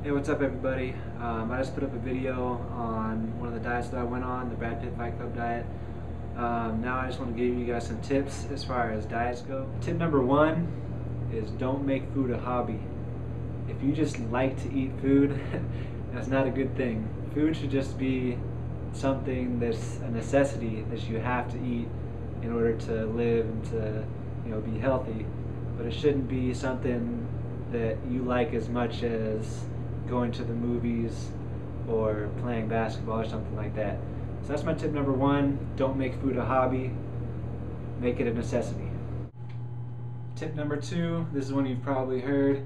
Hey, what's up everybody? I just put up a video on one of the diets that I went on, the Brad Pitt Fight Club diet. Now I just want to give you guys some tips as far as diets go. Tip number one is don't make food a hobby. If you just like to eat food, that's not a good thing. Food should just be something that's a necessity that you have to eat in order to live and to, be healthy. But it shouldn't be something that you like as much as going to the movies or playing basketball or something like that. So that's my tip number one. Don't make food a hobby. Make it a necessity. Tip number two, this is one you've probably heard.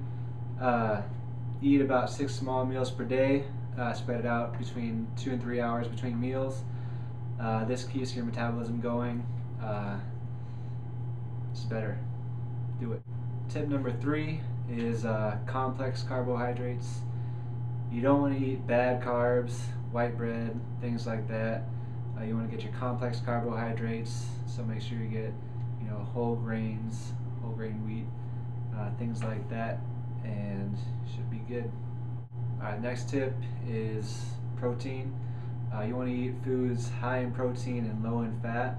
Eat about 6 small meals per day. Spread it out between 2 and 3 hours between meals. This keeps your metabolism going. It's better. Do it. Tip number three is complex carbohydrates. You don't want to eat bad carbs, white bread, things like that. You want to get your complex carbohydrates, so make sure you get whole grains, whole grain wheat, things like that, and should be good. Alright, next tip is protein. You want to eat foods high in protein and low in fat.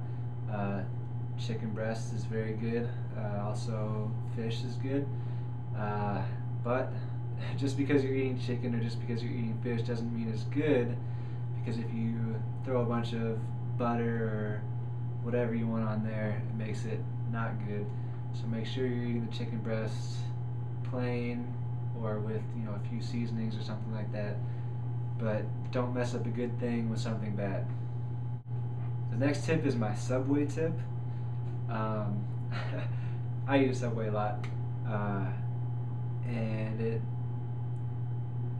Chicken breast is very good. Also fish is good. But just because you're eating chicken or just because you're eating fish doesn't mean it's good, because if you throw a bunch of butter or whatever you want on there, it makes it not good. So make sure you're eating the chicken breast plain or with a few seasonings or something like that, but don't mess up a good thing with something bad. The next tip is my Subway tip. I eat a Subway a lot, and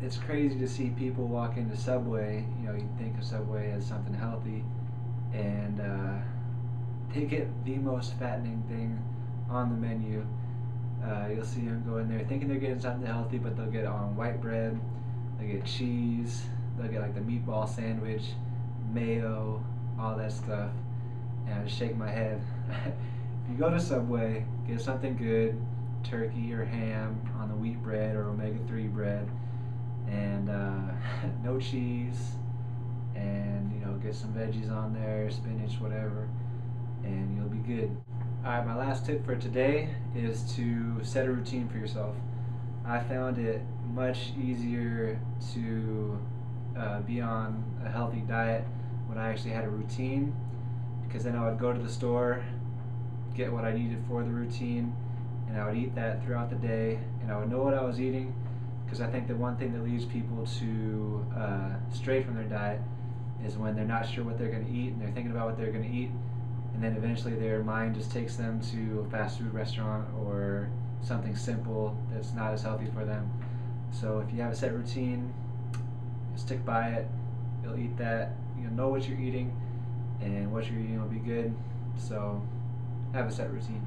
it's crazy to see people walk into Subway. You think of Subway as something healthy, and they get the most fattening thing on the menu. You'll see them go in there thinking they're getting something healthy, but they'll get on white bread, they'll get cheese, they'll get like the meatball sandwich, mayo, all that stuff, and I just shake my head. If you go to Subway, get something good, turkey or ham on the wheat bread or omega-3 bread, and no cheese, and get some veggies on there, spinach, whatever, and you'll be good. Alright, my last tip for today is to set a routine for yourself. I found it much easier to be on a healthy diet when I actually had a routine, because then I would go to the store, get what I needed for the routine, and I would eat that throughout the day, and I would know what I was eating. Because I think the one thing that leads people to stray from their diet is when they're not sure what they're going to eat and they're thinking about what they're going to eat, and then eventually their mind just takes them to a fast food restaurant or something simple that's not as healthy for them. So if you have a set routine, stick by it. You'll eat that. You'll know what you're eating, and what you're eating will be good. So have a set routine.